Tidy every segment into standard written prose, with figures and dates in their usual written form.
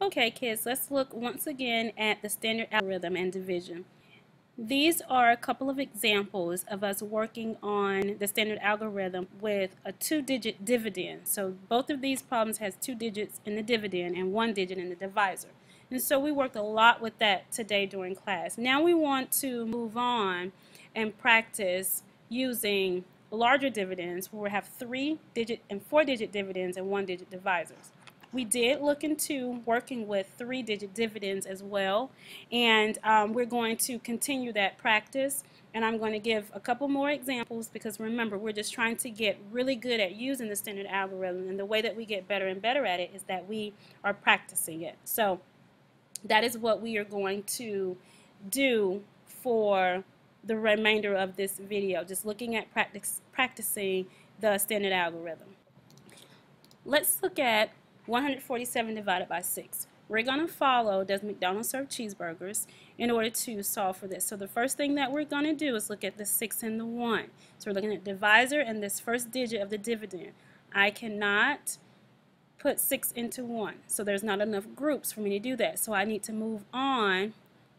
Okay, kids, let's look once again at the standard algorithm and division. These are a couple of examples of us working on the standard algorithm with a two-digit dividend. So both of these problems has 2 digits in the dividend and 1 digit in the divisor. And so we worked a lot with that today during class. Now we want to move on and practice using larger dividends where we have 3-digit and 4-digit dividends and 1-digit divisors. We did look into working with 3-digit dividends as well, and we're going to continue that practice. And I'm going to give a couple more examples because remember, we're just trying to get really good at using the standard algorithm, and the way that we get better and better at it is that we are practicing it. So that is what we are going to do for the remainder of this video, just looking at practicing the standard algorithm. Let's look at 147 divided by 6. We're going to follow, does McDonald's serve cheeseburgers, in order to solve for this. So the first thing that we're going to do is look at the 6 and the 1. So we're looking at divisor and this first digit of the dividend. I cannot put 6 into 1, so there's not enough groups for me to do that. So I need to move on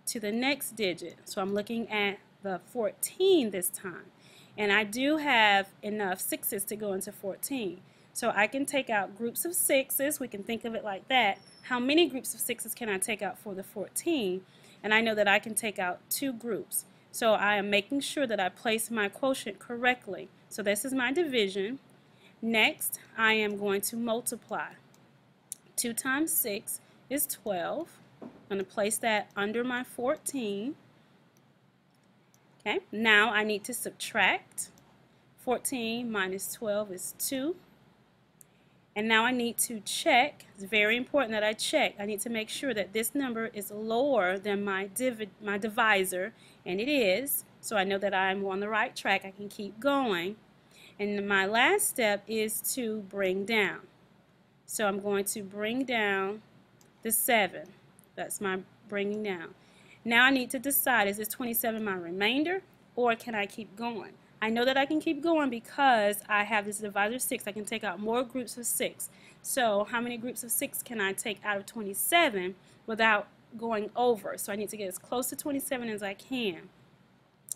to the next digit. So I'm looking at the 14 this time. And I do have enough 6's to go into 14. So I can take out groups of 6's. We can think of it like that. How many groups of 6's can I take out for the 14? And I know that I can take out 2 groups. So I am making sure that I place my quotient correctly. So this is my division. Next, I am going to multiply. 2 times 6 is 12. I'm going to place that under my 14. Okay, now I need to subtract. 14 minus 12 is 2. And now I need to check. It's very important that I check. I need to make sure that this number is lower than my divisor, and it is. So I know that I'm on the right track. I can keep going. And my last step is to bring down. So I'm going to bring down the 7. That's my bringing down. Now I need to decide, is this 27 my remainder, or can I keep going? I know that I can keep going because I have this divisor 6. I can take out more groups of 6. So how many groups of 6 can I take out of 27 without going over? So I need to get as close to 27 as I can.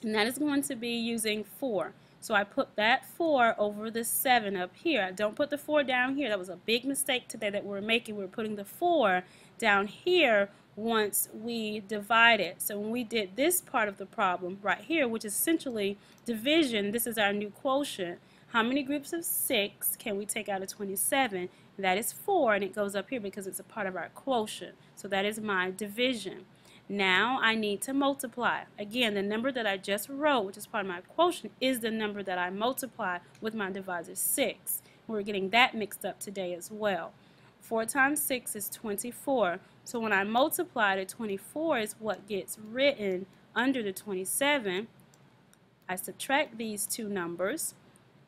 And that is going to be using 4. So I put that 4 over the 7 up here. I don't put the 4 down here. That was a big mistake today that we're making. We're putting the 4 down here once we divide it. So when we did this part of the problem right here, which is essentially division, this is our new quotient. How many groups of 6 can we take out of 27? That is 4, and it goes up here because it's a part of our quotient. So that is my division. Now I need to multiply. Again, the number that I just wrote, which is part of my quotient, is the number that I multiply with my divisor 6. We're getting that mixed up today as well. 4 times 6 is 24. So when I multiply, the 24 is what gets written under the 27. I subtract these two numbers.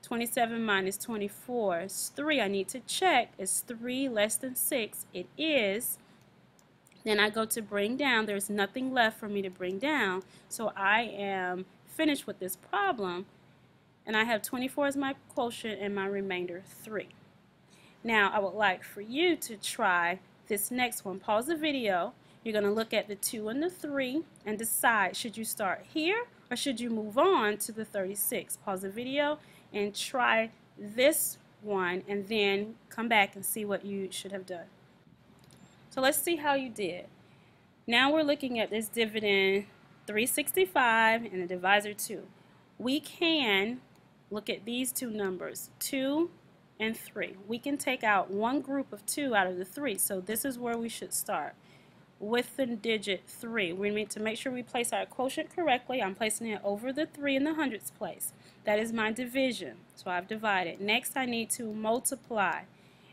27 minus 24 is 3. I need to check. Is 3 less than 6? It is. Then I go to bring down. There's nothing left for me to bring down. So I am finished with this problem. And I have 24 as my quotient and my remainder 3. Now I would like for you to try this next one. Pause the video. You're going to look at the 2 and the 3 and decide, should you start here or should you move on to the 36? Pause the video and try this one and then come back and see what you should have done. So let's see how you did. Now we're looking at this dividend 365 and the divisor 2. We can look at these two numbers, 2 and 3. We can take out one group of 2 out of the 3. So this is where we should start with the digit 3. We need to make sure we place our quotient correctly. I'm placing it over the 3 in the hundredths place. That is my division. So I've divided. Next I need to multiply.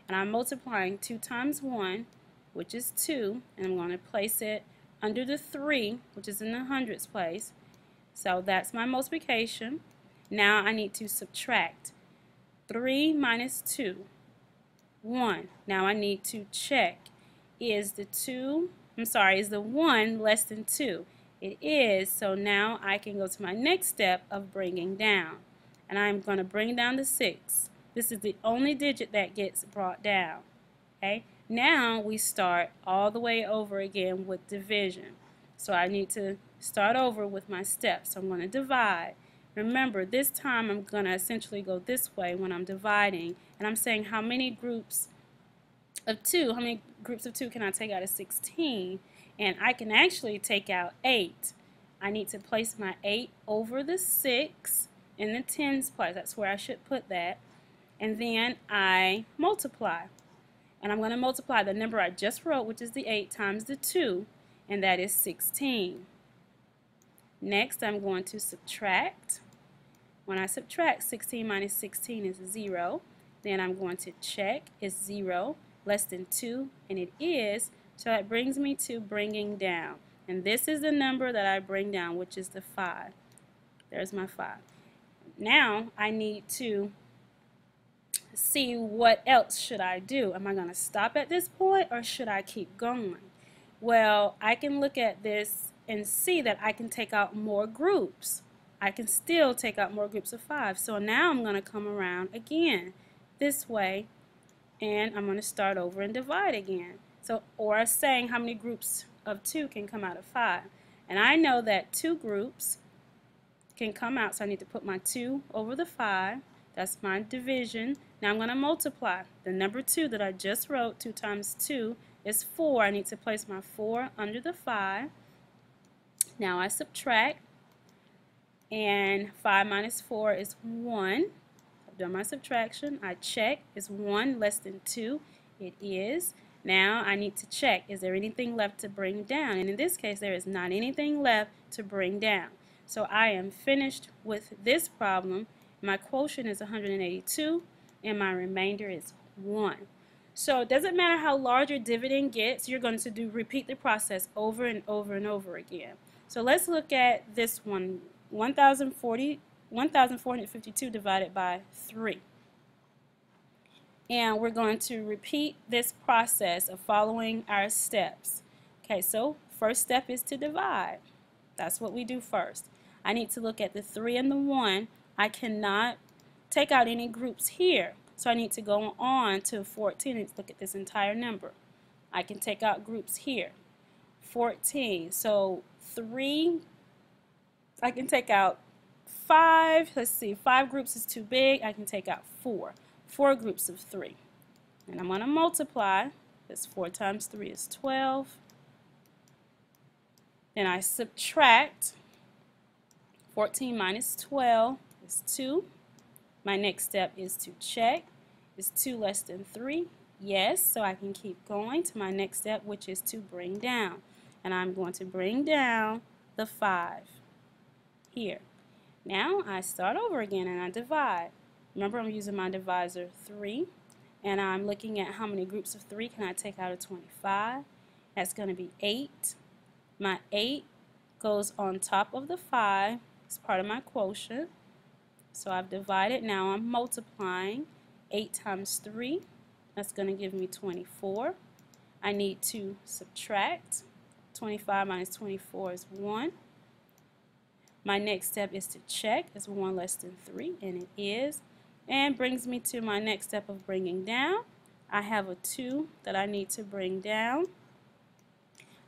And I'm multiplying 2 times 1, which is 2. And I'm going to place it under the 3, which is in the hundredths place. So that's my multiplication. Now I need to subtract. 3 minus 2, 1. Now I need to check. Is the 1 less than 2? It is, so now I can go to my next step of bringing down. And I'm going to bring down the 6. This is the only digit that gets brought down. Okay? Now we start all the way over again with division. So I need to start over with my steps. So I'm going to divide. Remember, this time I'm going to essentially go this way when I'm dividing, and I'm saying how many groups of 2 can I take out of 16? And I can actually take out 8. I need to place my 8 over the 6 in the tens place. That's where I should put that. And then I multiply. And I'm going to multiply the number I just wrote, which is the 8, times the 2, and that is 16. Next, I'm going to subtract. When I subtract, 16 minus 16 is 0. Then I'm going to check, is 0 less than 2? And it is, so that brings me to bringing down. And this is the number that I bring down, which is the 5. There's my 5. Now I need to see what else should I do. Am I going to stop at this point, or should I keep going? Well, I can look at this and see that I can take out more groups. I can still take out more groups of 5. So now I'm going to come around again this way, and I'm going to start over and divide again. So, or saying how many groups of 2 can come out of 5. And I know that 2 groups can come out, so I need to put my 2 over the 5. That's my division. Now I'm going to multiply. The number 2 that I just wrote, 2 times 2, is 4. I need to place my 4 under the 5. Now I subtract, and 5 minus 4 is 1. I've done my subtraction. I check, is 1 less than 2? It is. Now I need to check, is there anything left to bring down? And in this case, there is not anything left to bring down. So I am finished with this problem. My quotient is 182, and my remainder is 1. So it doesn't matter how large your dividend gets, you're going to repeat the process over and over and over again. So let's look at this one, 1,452 divided by 3. And we're going to repeat this process of following our steps. Okay, so first step is to divide. That's what we do first. I need to look at the 3 and the 1. I cannot take out any groups here. So I need to go on to 14 and look at this entire number. I can take out groups here. 14. So 3, I can take out 5. Let's see, 5 groups is too big. I can take out 4. 4 groups of 3. And I'm going to multiply. This 4 times 3 is 12. Then I subtract. 14 minus 12 is 2. My next step is to check. Is 2 less than 3? Yes, so I can keep going to my next step, which is to bring down. And I'm going to bring down the 5 here. Now I start over again and I divide. Remember, I'm using my divisor 3, and I'm looking at how many groups of 3 can I take out of 25. That's going to be 8. My 8 goes on top of the 5. It's part of my quotient. So I've divided. Now I'm multiplying. 8 times 3. That's going to give me 24. I need to subtract. 25 minus 24 is 1. My next step is to check. Is 1 less than 3? And it is. And brings me to my next step of bringing down. I have a 2 that I need to bring down.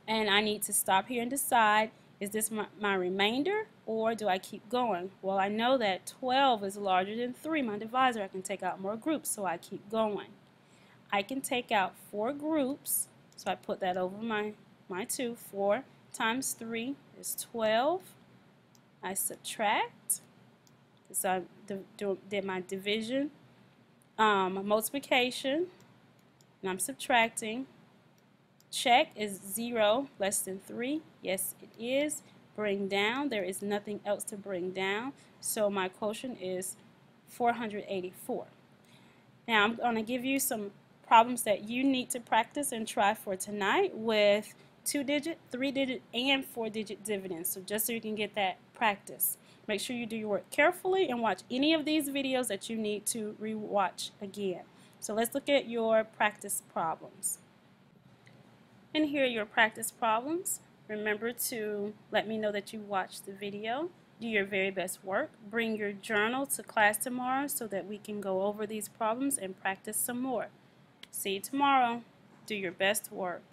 And I need to stop here and decide, is this my remainder, or do I keep going? Well, I know that 12 is larger than 3, my divisor. I can take out more groups, so I keep going. I can take out 4 groups, so I put that over my 2. 4 times 3 is 12. I subtract. So I did my division, multiplication, and I'm subtracting. Check, is 0 less than 3? Yes, it is. Bring down, there is nothing else to bring down, so my quotient is 484. Now I'm going to give you some problems that you need to practice and try for tonight with 2-digit, 3-digit, and 4-digit dividends, so just so you can get that practice. Make sure you do your work carefully and watch any of these videos that you need to re-watch again. So let's look at your practice problems. And here are your practice problems. Remember to let me know that you watched the video. Do your very best work. Bring your journal to class tomorrow so that we can go over these problems and practice some more. See you tomorrow. do your best work.